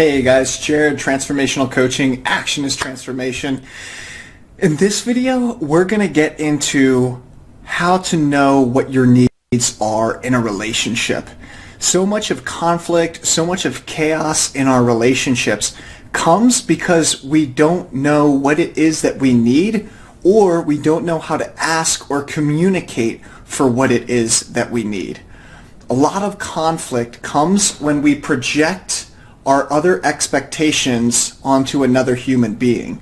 Hey guys, Jared, Transformational Coaching, Action is Transformation. In this video, we're going to get into how to know what your needs are in a relationship. So much of conflict, so much of chaos in our relationships comes because we don't know what it is that we need, or we don't know how to ask or communicate for what it is that we need. A lot of conflict comes when we project our other expectations onto another human being.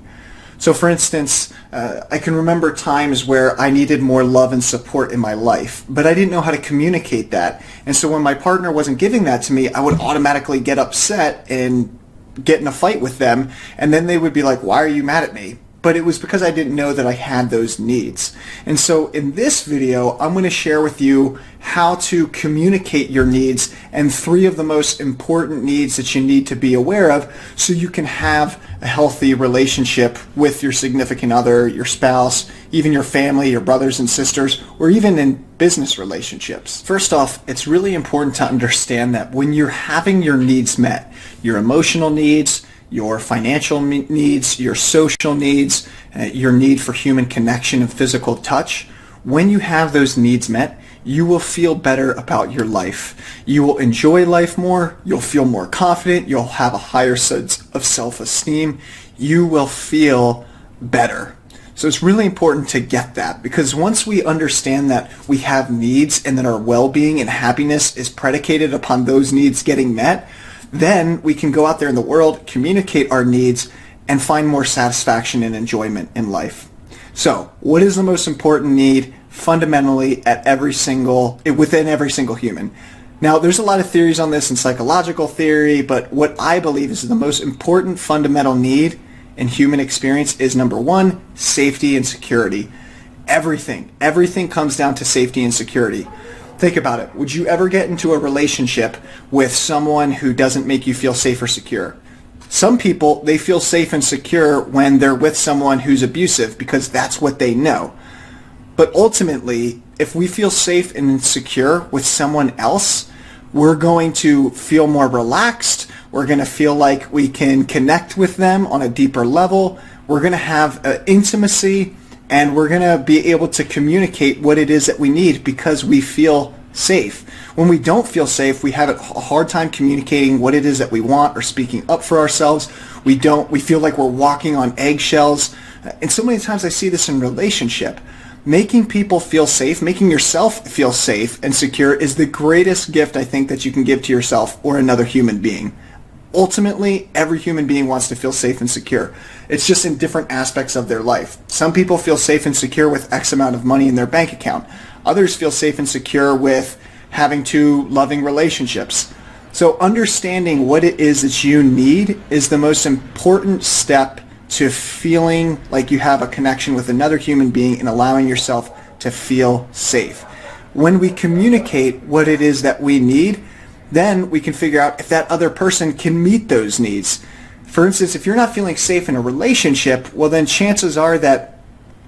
So for instance, I can remember times where I needed more love and support in my life, but I didn't know how to communicate that. And so when my partner wasn't giving that to me, I would automatically get upset and get in a fight with them. And then they would be like, "Why are you mad at me?" But it was because I didn't know that I had those needs. And so in this video, I'm going to share with you how to communicate your needs and 3 of the most important needs that you need to be aware of so you can have a healthy relationship with your significant other, your spouse, even your family, your brothers and sisters, or even in business relationships. First off, it's really important to understand that when you're having your needs met, your emotional needs, your financial needs, your social needs, your need for human connection and physical touch, when you have those needs met, you will feel better about your life. You will enjoy life more, you'll feel more confident, you'll have a higher sense of self-esteem, you will feel better. So it's really important to get that, because once we understand that we have needs and that our well-being and happiness is predicated upon those needs getting met, then we can go out there in the world, communicate our needs, and find more satisfaction and enjoyment in life. So, what is the most important need fundamentally within every single human? Now, there's a lot of theories on this in psychological theory, but what I believe is the most important fundamental need in human experience is number 1, safety and security. Everything comes down to safety and security. Think about it. Would you ever get into a relationship with someone who doesn't make you feel safe or secure? Some people, they feel safe and secure when they're with someone who's abusive because that's what they know. But ultimately, if we feel safe and secure with someone else, we're going to feel more relaxed. We're going to feel like we can connect with them on a deeper level. We're going to have intimacy. And we're going to be able to communicate what it is that we need because we feel safe. When we don't feel safe, we have a hard time communicating what it is that we want or speaking up for ourselves. We feel like we're walking on eggshells. And so many times I see this in relationship. Making people feel safe, making yourself feel safe and secure is the greatest gift I think that you can give to yourself or another human being. Ultimately, every human being wants to feel safe and secure. It's just in different aspects of their life. Some people feel safe and secure with X amount of money in their bank account. Others feel safe and secure with having 2 loving relationships. So understanding what it is that you need is the most important step to feeling like you have a connection with another human being and allowing yourself to feel safe. When we communicate what it is that we need, then we can figure out if that other person can meet those needs. For instance, if you're not feeling safe in a relationship, well then chances are that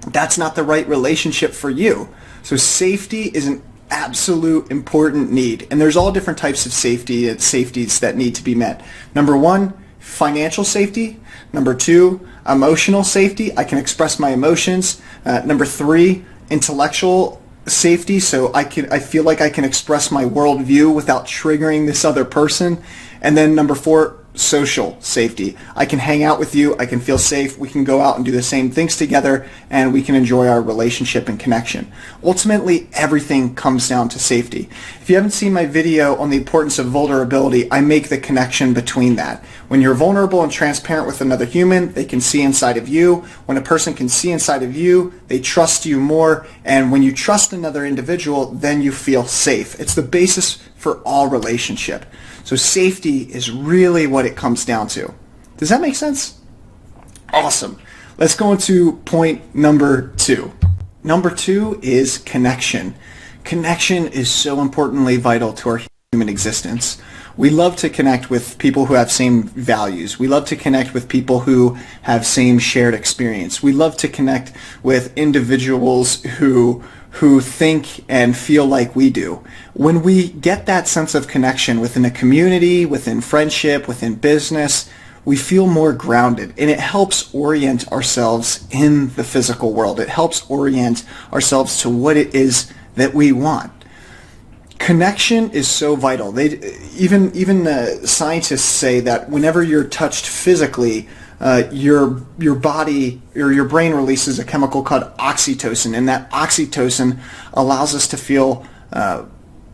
that's not the right relationship for you. So safety is an absolute important need. And there's all different types of safeties that need to be met. Number 1, financial safety. Number 2, emotional safety. I can express my emotions. Number 3, intellectual safety, so I feel like I can express my worldview without triggering this other person. And then number 4, social safety. I can hang out with you, I can feel safe, we can go out and do the same things together, and we can enjoy our relationship and connection. Ultimately, everything comes down to safety. If you haven't seen my video on the importance of vulnerability, I make the connection between that. When you're vulnerable and transparent with another human, they can see inside of you. When a person can see inside of you, they trust you more. And when you trust another individual, then you feel safe. It's the basis for all relationship. So safety is really what it comes down to. Does that make sense? Awesome. Let's go into point number 2. Number 2 is connection. Connection is so importantly vital to our human existence. We love to connect with people who have same values. We love to connect with people who have same shared experience. We love to connect with individuals who who think and feel like we do. When we get that sense of connection within a community, within friendship, within business, we feel more grounded, and it helps orient ourselves in the physical world. It helps orient ourselves to what it is that we want. Connection is so vital. Even scientists say that whenever you're touched physically, your body or your brain releases a chemical called oxytocin, and that oxytocin allows us to feel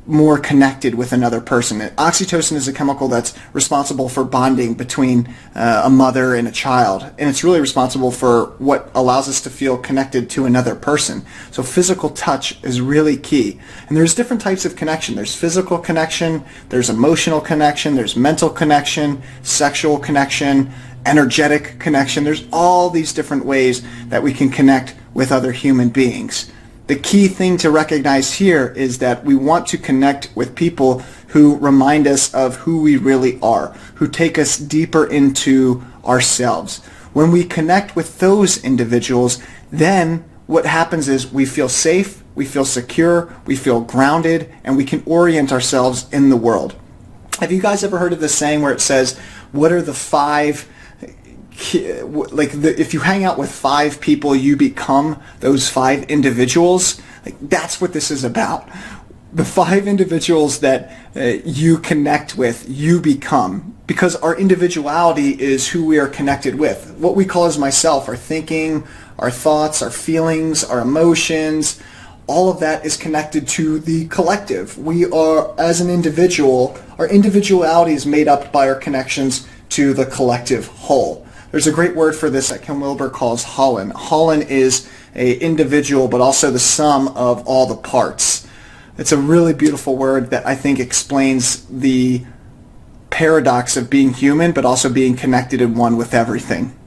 more connected with another person. And oxytocin is a chemical that's responsible for bonding between a mother and a child, and it's really responsible for what allows us to feel connected to another person. So physical touch is really key. And there's different types of connection. There's physical connection, there's emotional connection, there's mental connection, sexual connection, energetic connection. There's all these different ways that we can connect with other human beings. The key thing to recognize here is that we want to connect with people who remind us of who we really are, who take us deeper into ourselves. When we connect with those individuals, then what happens is we feel safe, we feel secure, we feel grounded, and we can orient ourselves in the world. Have you guys ever heard of this saying where it says, what are the five, if you hang out with five people, you become those five individuals? That's what this is about. The five individuals that you connect with, you become. Because our individuality is who we are connected with. What we call as myself, our thinking, our thoughts, our feelings, our emotions, all of that is connected to the collective. We are, as an individual, our individuality is made up by our connections to the collective whole. There's a great word for this that Ken Wilber calls Holland. Holland is an individual, but also the sum of all the parts. It's a really beautiful word that I think explains the paradox of being human, but also being connected in one with everything.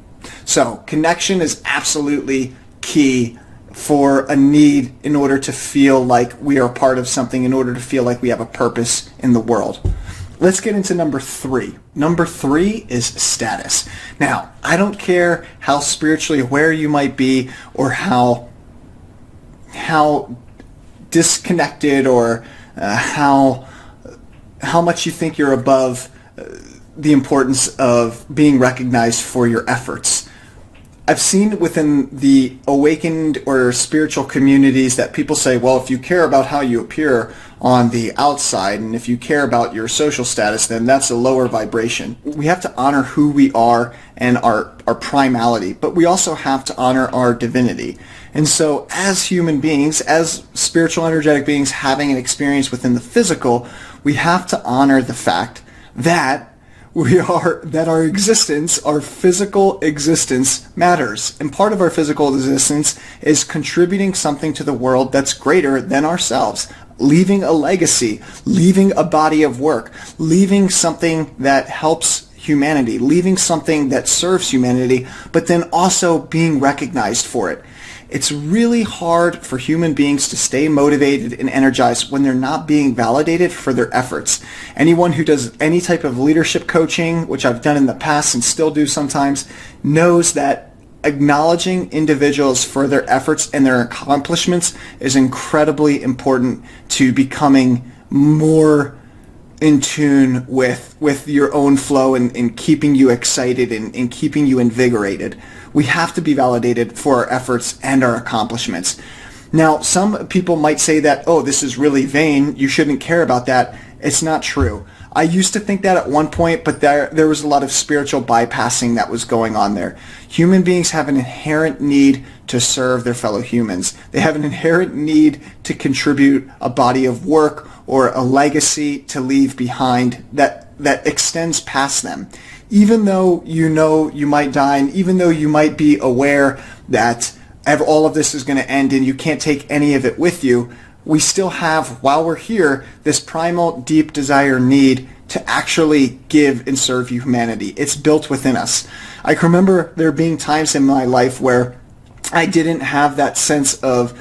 So connection is absolutely key for a need in order to feel like we are part of something, in order to feel like we have a purpose in the world. Let's get into number 3. Number 3 is status. Now, I don't care how spiritually aware you might be or how disconnected or how much you think you're above the importance of being recognized for your efforts. I've seen within the awakened or spiritual communities that people say, well, if you care about how you appear on the outside and if you care about your social status, then that's a lower vibration. We have to honor who we are and our primality, but we also have to honor our divinity. And so as human beings, as spiritual energetic beings having an experience within the physical, we have to honor the fact that our existence, our physical existence matters. And part of our physical existence is contributing something to the world that's greater than ourselves, leaving a legacy, leaving a body of work, leaving something that helps humanity, leaving something that serves humanity, but then also being recognized for it. It's really hard for human beings to stay motivated and energized when they're not being validated for their efforts. Anyone who does any type of leadership coaching, which I've done in the past and still do sometimes, knows that acknowledging individuals for their efforts and their accomplishments is incredibly important to becoming more in tune with your own flow and keeping you excited and keeping you invigorated. We have to be validated for our efforts and our accomplishments. Now, some people might say that, oh, this is really vain, you shouldn't care about that. It's not true. I used to think that at one point, but there was a lot of spiritual bypassing that was going on there. Human beings have an inherent need to serve their fellow humans. They have an inherent need to contribute a body of work or a legacy to leave behind that extends past them. Even though you know you might die, and even though you might be aware that all of this is going to end and you can't take any of it with you, we still have, while we're here, this primal, deep desire need to actually give and serve humanity. It's built within us. I can remember there being times in my life where I didn't have that sense of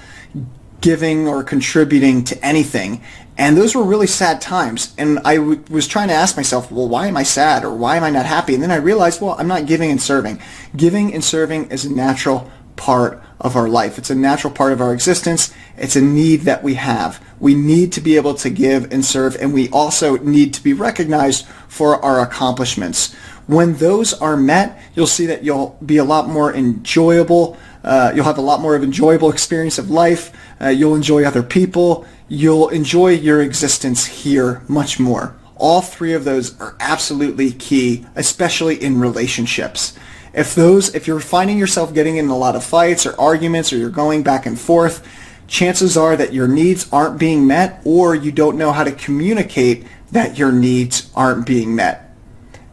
giving or contributing to anything. And those were really sad times. And I was trying to ask myself, well, why am I sad or why am I not happy? And then I realized, well, I'm not giving and serving. Giving and serving is a natural part of our life. It's a natural part of our existence. It's a need that we have. We need to be able to give and serve, and we also need to be recognized for our accomplishments. When those are met, you'll see that you'll be a lot more enjoyable. You'll have a lot more of enjoyable experience of life. You'll enjoy other people. You'll enjoy your existence here much more. All three of those are absolutely key, especially in relationships. If you're finding yourself getting in a lot of fights or arguments, or you're going back and forth, chances are that your needs aren't being met, or you don't know how to communicate that your needs aren't being met.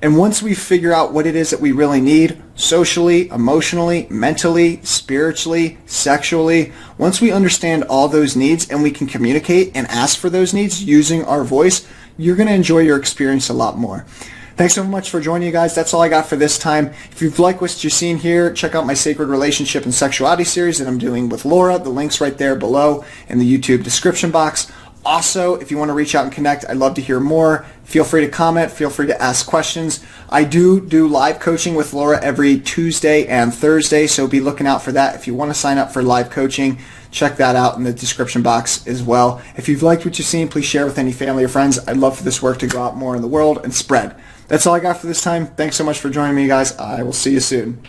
And once we figure out what it is that we really need, socially, emotionally, mentally, spiritually, sexually, once we understand all those needs and we can communicate and ask for those needs using our voice, you're going to enjoy your experience a lot more. Thanks so much for joining, you guys. That's all I got for this time. If you've liked what you've seen here, check out my Sacred Relationship and Sexuality series that I'm doing with Laura. The link's right there below in the YouTube description box. Also, if you want to reach out and connect, I'd love to hear more. Feel free to comment. Feel free to ask questions. I do live coaching with Laura every Tuesday and Thursday, so be looking out for that. If you want to sign up for live coaching, check that out in the description box as well. If you've liked what you've seen, please share with any family or friends. I'd love for this work to go out more in the world and spread. That's all I got for this time. Thanks so much for joining me, guys. I will see you soon.